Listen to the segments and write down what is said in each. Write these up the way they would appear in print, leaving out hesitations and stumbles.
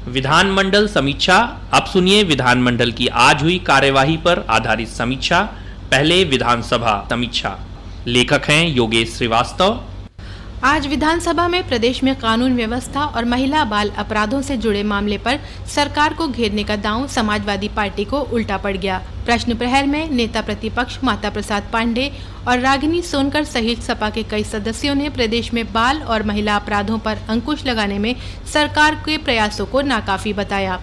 विधानमंडल समीक्षा। अब सुनिए विधानमंडल की आज हुई कार्यवाही पर आधारित समीक्षा। पहले विधानसभा समीक्षा। लेखक हैं योगेश श्रीवास्तव। आज विधानसभा में प्रदेश में कानून व्यवस्था और महिला बाल अपराधों से जुड़े मामले पर सरकार को घेरने का दांव समाजवादी पार्टी को उल्टा पड़ गया। प्रश्न प्रहर में नेता प्रतिपक्ष माता प्रसाद पांडे और रागिनी सोनकर सहित सपा के कई सदस्यों ने प्रदेश में बाल और महिला अपराधों पर अंकुश लगाने में सरकार के प्रयासों को नाकाफी बताया।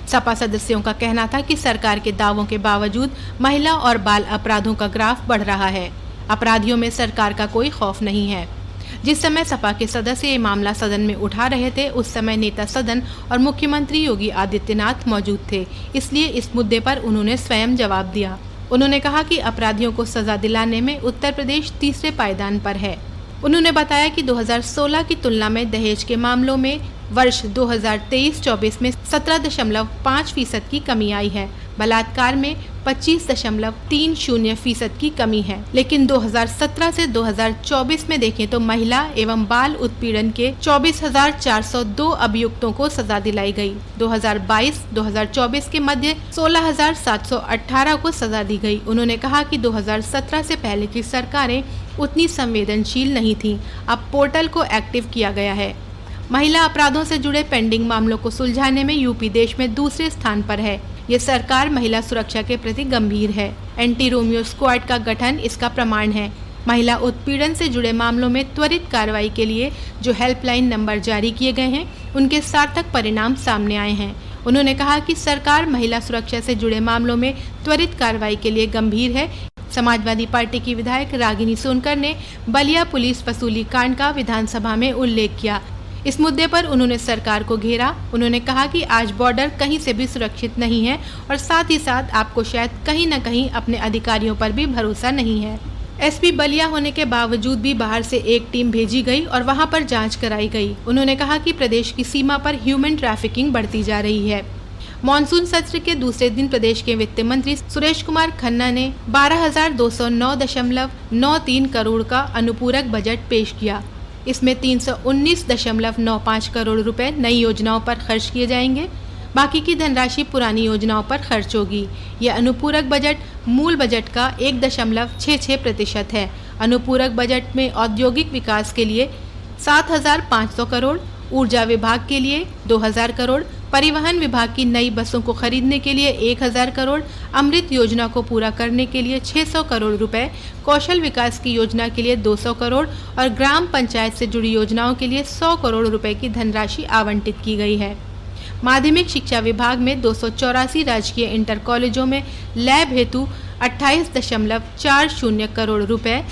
सपा सदस्यों का कहना था कि सरकार के दावों के बावजूद महिला और बाल अपराधों का ग्राफ बढ़ रहा है। अपराधियों में सरकार का कोई खौफ नहीं है। जिस समय सपा के सदस्य ये मामला सदन में उठा रहे थे, उस समय नेता सदन और मुख्यमंत्री योगी आदित्यनाथ मौजूद थे, इसलिए इस मुद्दे पर उन्होंने स्वयं जवाब दिया। उन्होंने कहा कि अपराधियों को सजा दिलाने में उत्तर प्रदेश तीसरे पायदान पर है। उन्होंने बताया कि 2016 की तुलना में दहेज के मामलों में वर्ष 2023-24 में 17.5% की कमी आई है। बलात्कार में 25.30% की कमी है। लेकिन 2017 से 2024 में देखें तो महिला एवं बाल उत्पीड़न के 24,402 अभियुक्तों को सजा दिलाई गई। 2022-2024 के मध्य 16,718 को सजा दी गई। उन्होंने कहा कि 2017 से पहले की सरकारें उतनी संवेदनशील नहीं थीं। अब पोर्टल को एक्टिव किया गया है। महिला अपराधों से जुड़े पेंडिंग मामलों को सुलझाने में यूपी देश में दूसरे स्थान पर है। ये सरकार महिला सुरक्षा के प्रति गंभीर है। एंटी रोमियो स्क्वाड का गठन इसका प्रमाण है। महिला उत्पीड़न से जुड़े मामलों में त्वरित कार्रवाई के लिए जो हेल्पलाइन नंबर जारी किए गए हैं, उनके सार्थक परिणाम सामने आए हैं। उन्होंने कहा कि सरकार महिला सुरक्षा से जुड़े मामलों में त्वरित कार्रवाई के लिए गंभीर है। समाजवादी पार्टी की विधायक रागिनी सोनकर ने बलिया पुलिस वसूली कांड का विधानसभा में उल्लेख किया। इस मुद्दे पर उन्होंने सरकार को घेरा। उन्होंने कहा कि आज बॉर्डर कहीं से भी सुरक्षित नहीं है और साथ ही साथ आपको शायद कहीं न कहीं अपने अधिकारियों पर भी भरोसा नहीं है। एसपी बलिया होने के बावजूद भी बाहर से एक टीम भेजी गई और वहां पर जांच कराई गई। उन्होंने कहा कि प्रदेश की सीमा पर ह्यूमन ट्रैफिकिंग बढ़ती जा रही है। मॉनसून सत्र के दूसरे दिन प्रदेश के वित्त मंत्री सुरेश कुमार खन्ना ने 12,209.93 करोड़ का अनुपूरक बजट पेश किया। इसमें 319.95 करोड़ रुपए नई योजनाओं पर खर्च किए जाएंगे। बाकी की धनराशि पुरानी योजनाओं पर खर्च होगी। यह अनुपूरक बजट मूल बजट का 1.66% है। अनुपूरक बजट में औद्योगिक विकास के लिए 7,500 करोड़, ऊर्जा विभाग के लिए 2,000 करोड़, परिवहन विभाग की नई बसों को खरीदने के लिए 1,000 करोड़, अमृत योजना को पूरा करने के लिए 600 करोड़ रुपए, कौशल विकास की योजना के लिए 200 करोड़ और ग्राम पंचायत से जुड़ी योजनाओं के लिए 100 करोड़ रुपए की धनराशि आवंटित की गई है। माध्यमिक शिक्षा विभाग में 284 राजकीय इंटर कॉलेजों में लैब हेतु 28.40 करोड़ रुपए,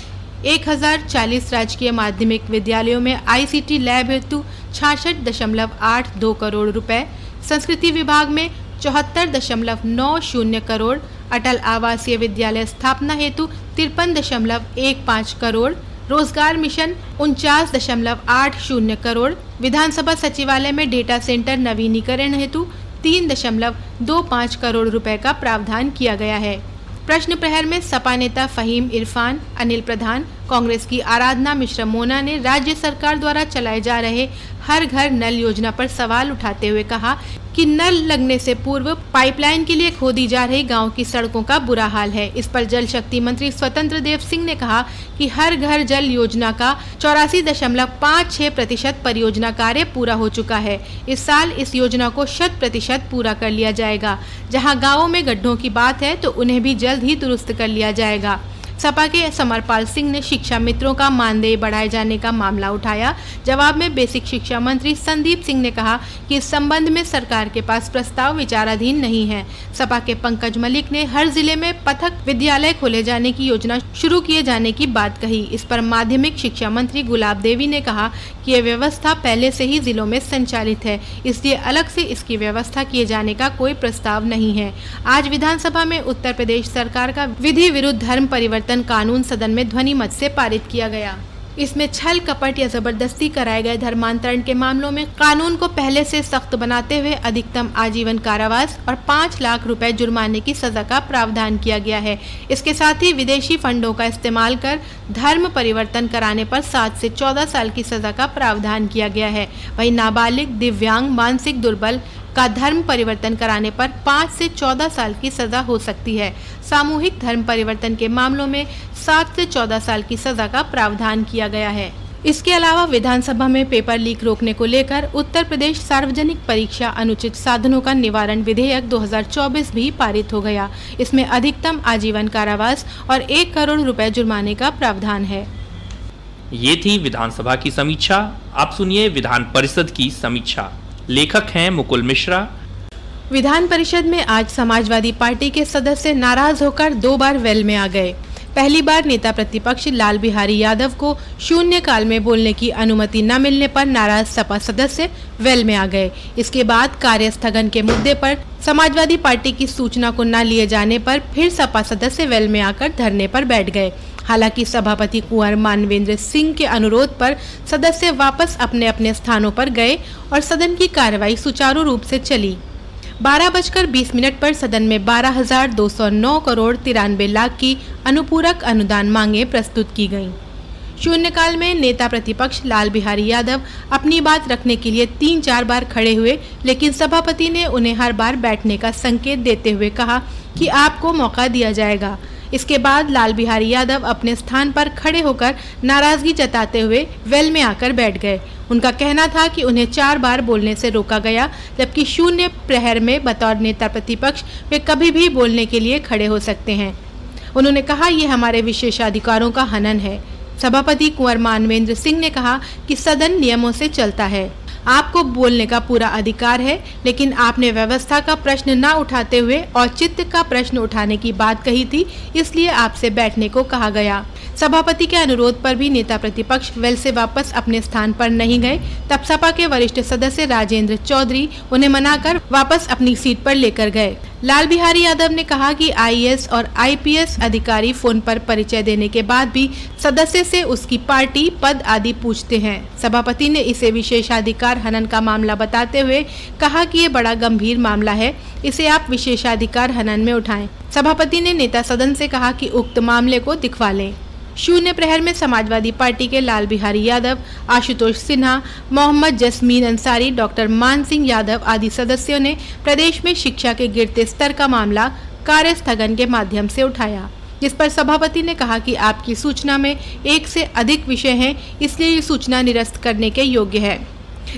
1,040 राजकीय माध्यमिक विद्यालयों में आईसीटी लैब हेतु 66.82 करोड़ रुपए, संस्कृति विभाग में 74.90 करोड़, अटल आवासीय विद्यालय स्थापना हेतु 53.15 करोड़, रोजगार मिशन 49.80 करोड़, विधानसभा सचिवालय में डेटा सेंटर नवीनीकरण हेतु 3.25 करोड़ रुपए का प्रावधान किया गया है। प्रश्न प्रहर में सपा नेता फहीम इरफान, अनिल प्रधान, कांग्रेस की आराधना मिश्रा मोना ने राज्य सरकार द्वारा चलाए जा रहे हर घर नल योजना पर सवाल उठाते हुए कहा कि नल लगने से पूर्व पाइपलाइन के लिए खोदी जा रही गांव की सड़कों का बुरा हाल है। इस पर जल शक्ति मंत्री स्वतंत्र देव सिंह ने कहा कि हर घर जल योजना का 84.56% परियोजना कार्य पूरा हो चुका है। इस साल इस योजना को 100% पूरा कर लिया जाएगा। जहां गाँवों में गड्ढों की बात है तो उन्हें भी जल्द ही दुरुस्त कर लिया जाएगा। सपा के समरपाल सिंह ने शिक्षा मित्रों का मानदेय बढ़ाए जाने का मामला उठाया। जवाब में बेसिक शिक्षा मंत्री संदीप सिंह ने कहा कि इस संबंध में सरकार के पास प्रस्ताव विचाराधीन नहीं है। सपा के पंकज मलिक ने हर जिले में पथक विद्यालय खोले जाने की योजना शुरू किए जाने की बात कही। इस पर माध्यमिक शिक्षा मंत्री गुलाब देवी ने कहा कि यह व्यवस्था पहले से ही जिलों में संचालित है, इसलिए अलग से इसकी व्यवस्था किए जाने का कोई प्रस्ताव नहीं है। आज विधानसभा में उत्तर प्रदेश सरकार का विधि विरुद्ध धर्म परिवर्तन कानून सदन में ध्वनि मत से पारित किया गया। इसमें छल कपट या जबरदस्ती कराए गए धर्मांतरण के मामलों में कानून को पहले से सख्त बनाते हुए अधिकतम आजीवन कारावास और 5 लाख रुपए जुर्माने की सजा का प्रावधान किया गया है। इसके साथ ही विदेशी फंडों का इस्तेमाल कर धर्म परिवर्तन कराने पर 7 से 14 साल की सजा का प्रावधान किया गया है। वहीं नाबालिग, दिव्यांग, मानसिक दुर्बल, का धर्म परिवर्तन कराने पर 5 से 14 साल की सजा हो सकती है। सामूहिक धर्म परिवर्तन के मामलों में 7 से 14 साल की सजा का प्रावधान किया गया है। इसके अलावा विधानसभा में पेपर लीक रोकने को लेकर उत्तर प्रदेश सार्वजनिक परीक्षा अनुचित साधनों का निवारण विधेयक 2024 भी पारित हो गया। इसमें अधिकतम आजीवन कारावास और 1 करोड़ रुपए जुर्माने का प्रावधान है। ये थी विधानसभा की समीक्षा। आप सुनिए विधान परिषद की समीक्षा। लेखक हैं मुकुल मिश्रा। विधान परिषद में आज समाजवादी पार्टी के सदस्य नाराज होकर 2 बार वेल में आ गए। पहली बार नेता प्रतिपक्ष लाल बिहारी यादव को शून्यकाल में बोलने की अनुमति न मिलने पर नाराज सपा सदस्य वेल में आ गए। इसके बाद कार्य स्थगन के मुद्दे पर समाजवादी पार्टी की सूचना को न लिए जाने पर फिर सपा सदस्य वेल में आकर धरने पर बैठ गए। हालांकि सभापति कुंवर मानवेंद्र सिंह के अनुरोध पर सदस्य वापस अपने अपने स्थानों पर गए और सदन की कार्रवाई सुचारू रूप से चली। 12:20 पर सदन में 12,209 करोड़ 93 लाख की अनुपूरक अनुदान मांगे प्रस्तुत की गईं। शून्यकाल में नेता प्रतिपक्ष लाल बिहारी यादव अपनी बात रखने के लिए 3-4 बार खड़े हुए, लेकिन सभापति ने उन्हें हर बार बैठने का संकेत देते हुए कहा कि आपको मौका दिया जाएगा। इसके बाद लाल बिहारी यादव अपने स्थान पर खड़े होकर नाराजगी जताते हुए वेल में आकर बैठ गए। उनका कहना था कि उन्हें 4 बार बोलने से रोका गया, जबकि शून्य प्रहर में बतौर नेता प्रतिपक्ष वे कभी भी बोलने के लिए खड़े हो सकते हैं। उन्होंने कहा, ये हमारे विशेषाधिकारों का हनन है। सभापति कुंवर मानवेंद्र सिंह ने कहा कि सदन नियमों से चलता है, आपको बोलने का पूरा अधिकार है, लेकिन आपने व्यवस्था का प्रश्न न उठाते हुए औचित्य का प्रश्न उठाने की बात कही थी, इसलिए आपसे बैठने को कहा गया। सभापति के अनुरोध पर भी नेता प्रतिपक्ष वेल से वापस अपने स्थान पर नहीं गए। तब सपा के वरिष्ठ सदस्य राजेंद्र चौधरी उन्हें मनाकर वापस अपनी सीट पर लेकर गए। लाल बिहारी यादव ने कहा कि आईएएस और आईपीएस अधिकारी फोन पर परिचय देने के बाद भी सदस्य से उसकी पार्टी, पद आदि पूछते हैं। सभापति ने इसे विशेषाधिकार हनन का मामला बताते हुए कहा कि ये बड़ा गंभीर मामला है, इसे आप विशेषाधिकार हनन में उठाएं। सभापति ने नेता सदन से कहा कि उक्त मामले को दिखवा लें। शून्य प्रहर में समाजवादी पार्टी के लाल बिहारी यादव, आशुतोष सिन्हा, मोहम्मद जसमीन अंसारी, डॉक्टर मान सिंह यादव आदि सदस्यों ने प्रदेश में शिक्षा के गिरते स्तर का मामला कार्य स्थगन के माध्यम से उठाया, जिस पर सभापति ने कहा कि आपकी सूचना में 1 से अधिक विषय हैं, इसलिए ये सूचना निरस्त करने के योग्य है।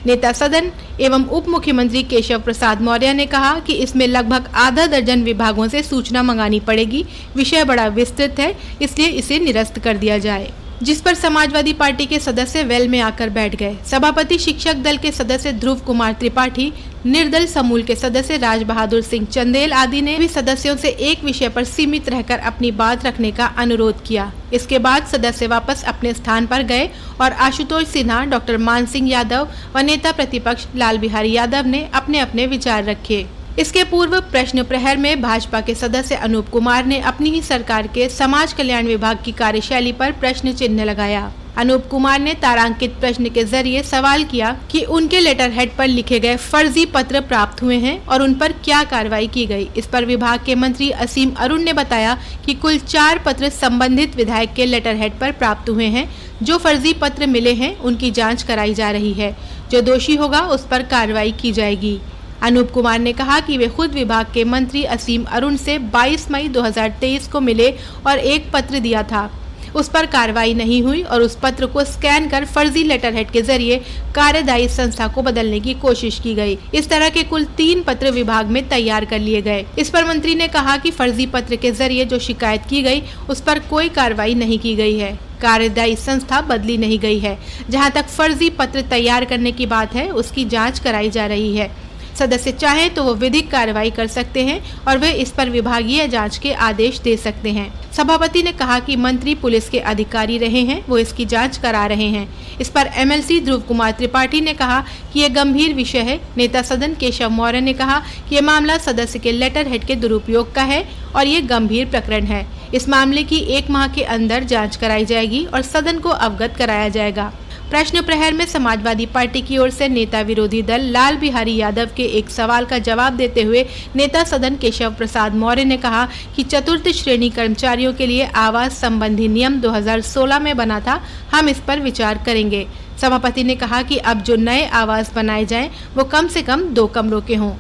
नेता सदन एवं उप मुख्यमंत्री केशव प्रसाद मौर्य ने कहा कि इसमें लगभग आधा दर्जन विभागों से सूचना मंगानी पड़ेगी। विषय बड़ा विस्तृत है, इसलिए इसे निरस्त कर दिया जाए, जिस पर समाजवादी पार्टी के सदस्य वेल में आकर बैठ गए। सभापति शिक्षक दल के सदस्य ध्रुव कुमार त्रिपाठी, निर्दल समूल के सदस्य राज बहादुर सिंह चंदेल आदि ने भी सदस्यों से एक विषय पर सीमित रहकर अपनी बात रखने का अनुरोध किया। इसके बाद सदस्य वापस अपने स्थान पर गए और आशुतोष सिन्हा, डॉक्टर मान सिंह यादव व नेता प्रतिपक्ष लाल बिहारी यादव ने अपने अपने विचार रखे। इसके पूर्व प्रश्न प्रहर में भाजपा के सदस्य अनूप कुमार ने अपनी ही सरकार के समाज कल्याण विभाग की कार्यशैली पर प्रश्न चिन्ह लगाया। अनूप कुमार ने तारांकित प्रश्न के जरिए सवाल किया कि उनके लेटर हेड पर लिखे गए फर्जी पत्र प्राप्त हुए हैं और उन पर क्या कार्रवाई की गई। इस पर विभाग के मंत्री असीम अरुण ने बताया कि कुल 4 पत्र संबंधित विधायक के लेटर हेड पर प्राप्त हुए हैं। जो फर्जी पत्र मिले हैं उनकी जाँच कराई जा रही है। जो दोषी होगा उस पर कार्रवाई की जाएगी। अनूप कुमार ने कहा कि वे खुद विभाग के मंत्री असीम अरुण से 22 मई 2023 को मिले और एक पत्र दिया था, उस पर कार्रवाई नहीं हुई और उस पत्र को स्कैन कर फर्जी लेटर हेड के जरिए कार्यदायी संस्था को बदलने की कोशिश की गई। इस तरह के कुल 3 पत्र विभाग में तैयार कर लिए गए। इस पर मंत्री ने कहा कि फर्जी पत्र के जरिए जो शिकायत की गई उस पर कोई कार्रवाई नहीं की गई है। कार्यदायी संस्था बदली नहीं गई है। जहां तक फर्जी पत्र तैयार करने की बात है उसकी जाँच कराई जा रही है। सदस्य चाहें तो वो विधिक कार्रवाई कर सकते हैं और वे इस पर विभागीय जांच के आदेश दे सकते हैं। सभापति ने कहा कि मंत्री पुलिस के अधिकारी रहे हैं, वो इसकी जांच करा रहे हैं। इस पर एमएलसी ध्रुव कुमार त्रिपाठी ने कहा कि यह गंभीर विषय है। नेता सदन केशव मौर्य ने कहा कि यह मामला सदस्य के लेटर हेड के दुरुपयोग का है और ये गंभीर प्रकरण है। इस मामले की 1 माह के अंदर जाँच कराई जाएगी और सदन को अवगत कराया जाएगा। प्रश्न प्रहर में समाजवादी पार्टी की ओर से नेता विरोधी दल लाल बिहारी यादव के एक सवाल का जवाब देते हुए नेता सदन केशव प्रसाद मौर्य ने कहा कि चतुर्थ श्रेणी कर्मचारियों के लिए आवास संबंधी नियम 2016 में बना था, हम इस पर विचार करेंगे। सभापति ने कहा कि अब जो नए आवास बनाए जाएं वो कम से कम 2 कमरों के हों।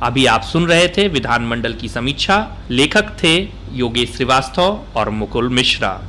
अभी आप सुन रहे थे विधानमंडल की समीक्षा। लेखक थे योगेश श्रीवास्तव और मुकुल मिश्रा।